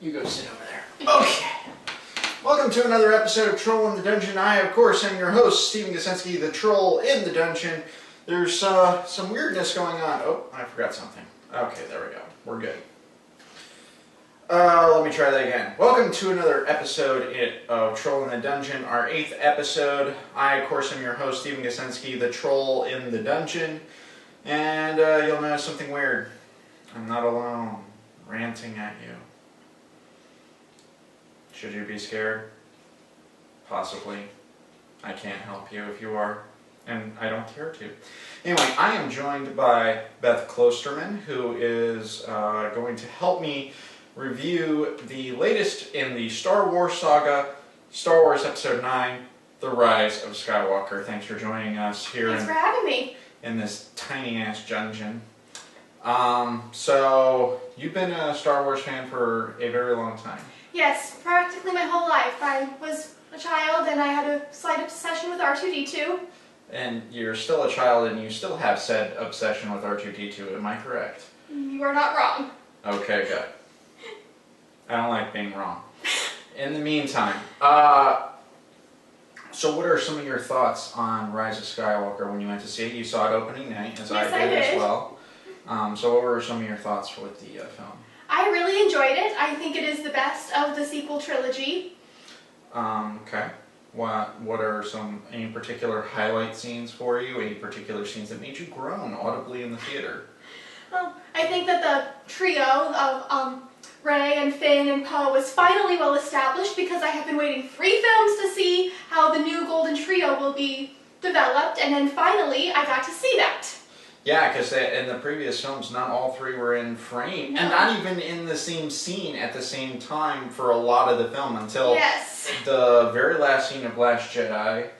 You go sit over there. Okay. Welcome to another episode of Troll in the Dungeon. I, of course, am your host, Stephen Gasensky, the Troll in the Dungeon. There's some weirdness going on. Oh, I forgot something. Okay, there we go. We're good. Let me try that again. Welcome to another episode of Troll in the Dungeon, our 8th episode. I, of course, am your host, Stephen Gasensky, the Troll in the Dungeon. And you'll notice something weird. I'm not alone, ranting at you. Should you be scared? Possibly. I can't help you if you are, and I don't care to. Anyway, I am joined by Beth Klosterman, who is going to help me review the latest in the Star Wars saga, Star Wars Episode 9, The Rise of Skywalker. Thanks for joining us here. Thanks for having me. In this tiny-ass dungeon. So, you've been a Star Wars fan for a very long time. Yes, practically my whole life. I was a child and I had a slight obsession with R2-D2. And you're still a child and you still have said obsession with R2-D2, am I correct? You are not wrong. Okay, good. I don't like being wrong. In the meantime, so what are some of your thoughts on Rise of Skywalker when you went to see it? You saw it opening night, as yes, I did as well. So what were some of your thoughts with the film? I really enjoyed it. I think it is the best of the sequel trilogy. Okay. What are any particular highlight scenes for you? Any particular scenes that made you groan audibly in the theater? Well, I think that the trio of Rey and Finn and Poe was finally well established because I have been waiting 3 films to see how the new Golden Trio will be developed, and then finally I got to see that. Yeah, because in the previous films, not all 3 were in frame, no. and not even in the same scene at the same time for a lot of the film until the very last scene of Last Jedi,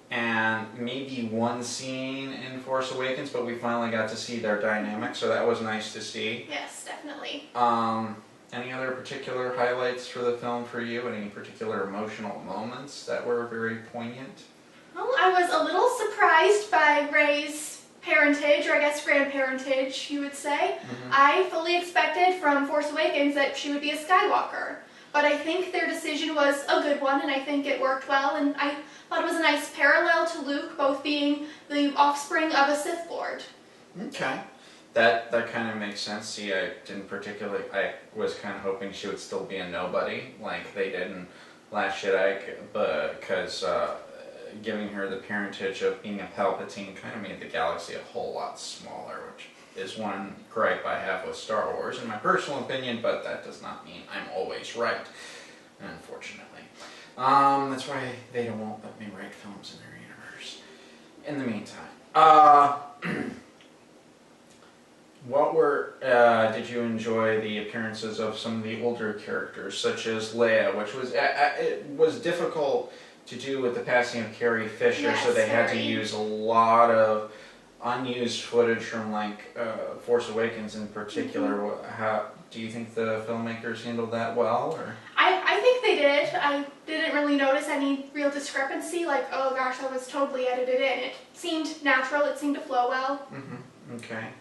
and maybe one scene in Force Awakens, but we finally got to see their dynamic, so that was nice to see. Yes, definitely. Any other particular highlights for the film for you? Any particular emotional moments that were very poignant? Well, I was a little surprised by Rey's parentage, or I guess grandparentage, you would say. Mm-hmm. I fully expected from Force Awakens that she would be a Skywalker, but I think their decision was a good one, and I think it worked well, and I thought it was a nice parallel to Luke, both being the offspring of a Sith Lord. Okay. That kind of makes sense. See, I was kind of hoping she would still be a nobody, like they did in Last Jedi, but because giving her the parentage of being a Palpatine kind of made the galaxy a whole lot smaller, which is one gripe I have with Star Wars, in my personal opinion, but that does not mean I'm always right, unfortunately. That's why they won't let me write films in their universe. In the meantime, did you enjoy the appearances of some of the older characters, such as Leia, which was it was difficult to do with the passing of Carrie Fisher, yes, so they had to use a lot of unused footage from Force Awakens in particular. Mm-hmm. How do you think the filmmakers handled that well? Or? I think they did. I didn't really notice any real discrepancy, like, oh gosh, that was totally edited in. It seemed natural, it seemed to flow well. Mm-hmm. Okay.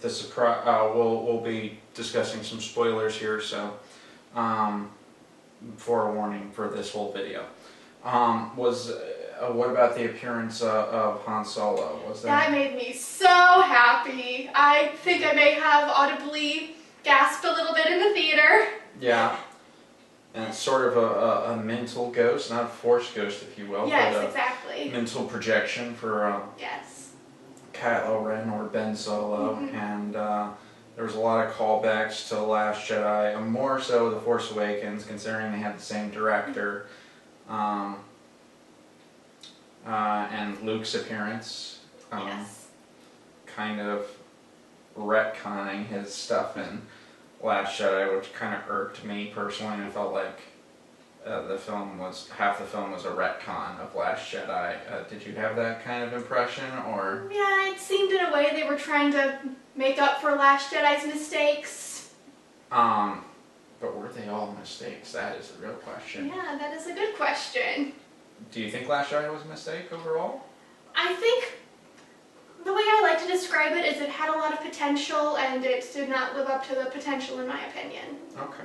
The surprise. We'll be discussing some spoilers here, so forewarning for this whole video. What about the appearance of Han Solo? That made me so happy. I think I may have audibly gasped a little bit in the theater. Yeah. And it's sort of a mental ghost, not a force ghost, if you will. Yes, but exactly. Mental projection for yes. Kylo Ren or Ben Solo, mm-hmm. and there was a lot of callbacks to The Last Jedi, and more so The Force Awakens, considering they had the same director, and Luke's appearance, yes. kind of retconning his stuff in Last Jedi, which kind of irked me personally, and I felt like half the film was a retcon of Last Jedi. Did you have that kind of impression, or? Yeah, it seemed in a way they were trying to make up for Last Jedi's mistakes. But were they all mistakes? That is the real question. Yeah, that is a good question. Do you think Last Jedi was a mistake overall? I think The way I like to describe it is it had a lot of potential and it did not live up to the potential in my opinion. Okay.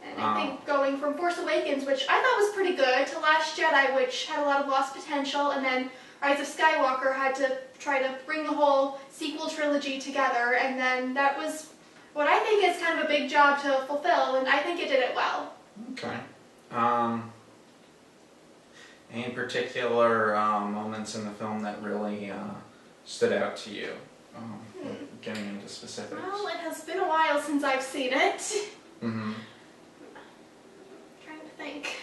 And I think going from Force Awakens, which I thought was pretty good, to Last Jedi, which had a lot of lost potential, and then Rise of Skywalker had to try to bring the whole sequel trilogy together, and then that was what I think is kind of a big job to fulfill, and I think it did it well. Okay. Any particular moments in the film that really stood out to you? Getting into specifics. Well, it has been a while since I've seen it. Mm-hmm. Trying to think.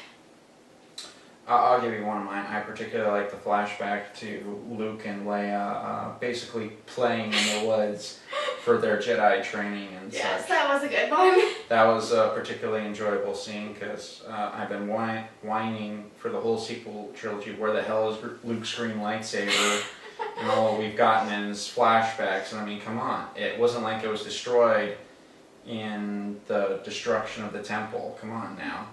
I'll give you one of mine. I particularly like the flashback to Luke and Leia basically playing in the woods for their Jedi training and such. Yes, that was a good one. That was a particularly enjoyable scene because I've been whining for the whole sequel trilogy. Where the hell is Luke's green lightsaber? And all we've gotten in is flashbacks. And I mean, come on. It wasn't like it was destroyed in the destruction of the temple. Come on now.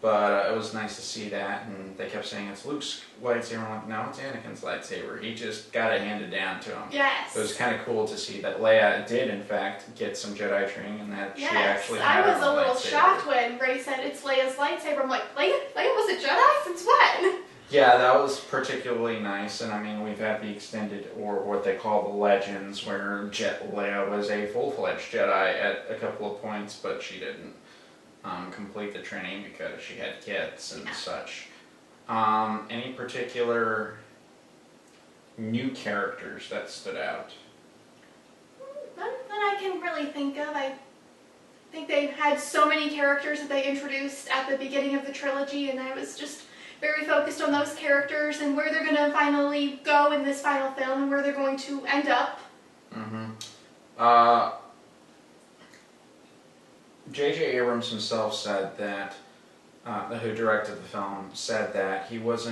But it was nice to see that, and they kept saying it's Luke's lightsaber. I'm like, no, it's Anakin's lightsaber. He just got it handed down to him. Yes. It was kind of cool to see that Leia did, in fact, get some Jedi training, and that she actually had I was her a own little lightsaber. shocked when Rey said it's Leia's lightsaber. I'm like, Leia was a Jedi? Since when? Yeah, that was particularly nice, and I mean, we've had the extended, or what they call the Legends, where Leia was a full-fledged Jedi at a couple of points, but she didn't complete the training because she had kids and such. Any particular new characters that stood out? None that I can really think of. I think they had so many characters that they introduced at the beginning of the trilogy, and I was just very focused on those characters and where they're going to finally go in this final film and where they're going to end up. Mm-hmm. J.J. Abrams himself said that, who directed the film, said that he was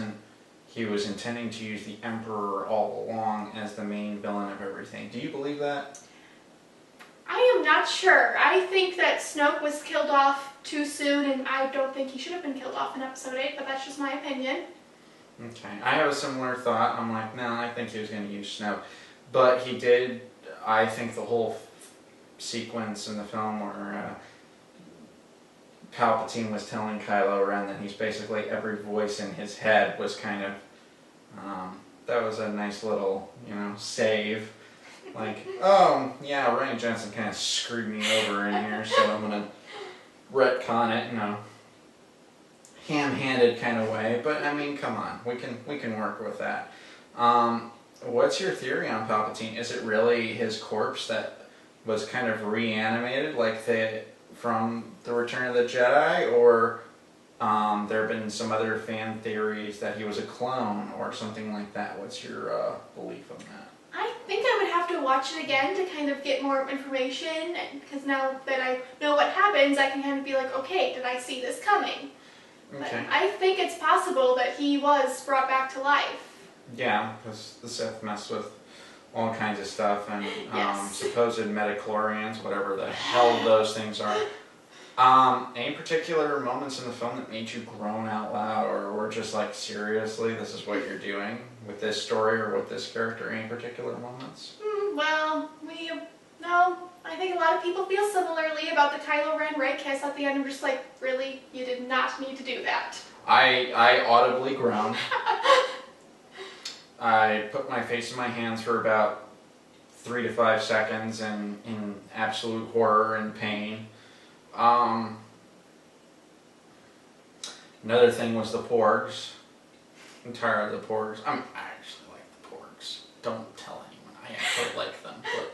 intending to use the Emperor all along as the main villain of everything. Do you believe that? I am not sure. I think that Snoke was killed off too soon, and I don't think he should have been killed off in Episode 8, but that's just my opinion. Okay. I have a similar thought. I'm like, no, I think he was going to use Snoke. But he did, I think the whole sequence in the film where Palpatine was telling Kylo Ren that he's basically every voice in his head was kind of, that was a nice little, save. Like, oh, yeah, Rian Johnson kind of screwed me over in here, so I'm going to retcon it, ham-handed kind of way. But, I mean, come on, we can work with that. What's your theory on Palpatine? Is it really his corpse that was kind of reanimated, like from the Return of the Jedi, or there have been some other fan theories that he was a clone or something like that? What's your belief on that? I think I would have to watch it again to kind of get more information, because now that I know what happens, I can kind of be like, okay, did I see this coming? Okay. But I think it's possible that he was brought back to life. Yeah, because the Sith messed with all kinds of stuff, and Yes. supposed metachlorians, whatever the hell those things are. Any particular moments in the film that made you groan out loud, or were just like, seriously, this is what you're doing with this story or with this character? Any particular moments? Well, I think a lot of people feel similarly about the Kylo Ren Rey kiss at the end. I'm just like, really? You did not need to do that. I audibly groaned. I put my face in my hands for about 3 to 5 seconds in absolute horror and pain. Another thing was the porgs. I'm tired of the porgs. I actually like the porgs. Don't tell anyone. I actually like them. But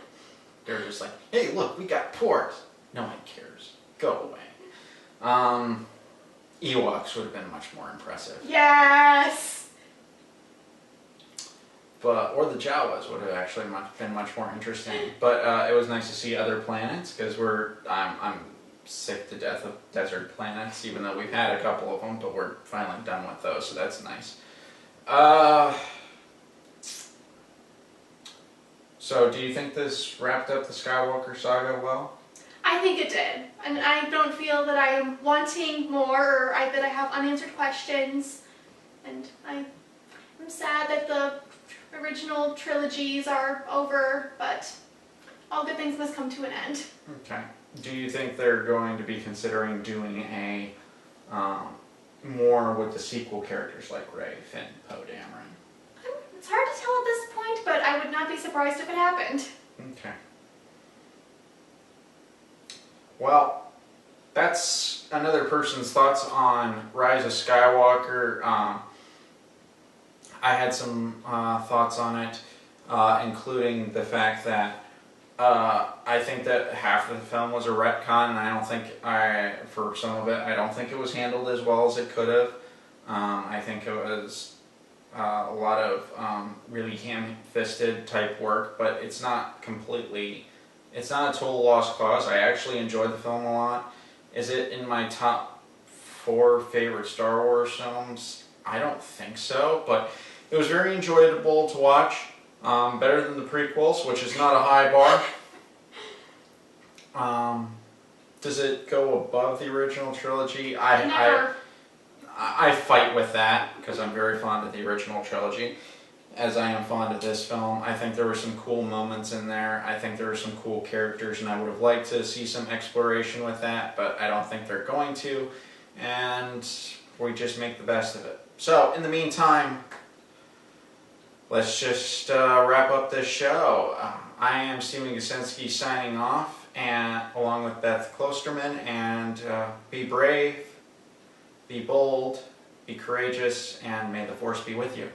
they're just like, hey, look, we got porgs. No one cares. Go away. Ewoks would have been much more impressive. Yes! Or the Jawas would have actually been much more interesting. But it was nice to see other planets, because I'm sick to death of desert planets, even though we've had a couple of them, but we're finally done with those, so that's nice. So do you think this wrapped up the Skywalker saga well? I think it did. And I don't feel that I am wanting more, or that I have unanswered questions. And I'm sad that the original trilogies are over, but all good things must come to an end. Okay. Do you think they're going to be considering doing a more with the sequel characters like Rey, Finn, Poe, Dameron? It's hard to tell at this point, but I would not be surprised if it happened. Okay. Well, that's another person's thoughts on Rise of Skywalker. I had some thoughts on it, including the fact that I think that half of the film was a retcon, and I don't think for some of it, I don't think it was handled as well as it could have. I think it was a lot of really ham-fisted type work, but it's not a total lost cause. I actually enjoyed the film a lot. Is it in my top 4 favorite Star Wars films? I don't think so, but it was very enjoyable to watch. Better than the prequels, which is not a high bar. Does it go above the original trilogy? Never. I fight with that because I'm very fond of the original trilogy, as I am fond of this film. I think there were some cool moments in there. I think there were some cool characters, and I would have liked to see some exploration with that, but I don't think they're going to, and we just make the best of it. So, in the meantime, let's just wrap up this show. I am Stephen Gusinski signing off, and along with Beth Klosterman, and be brave, be bold, be courageous, and may the Force be with you.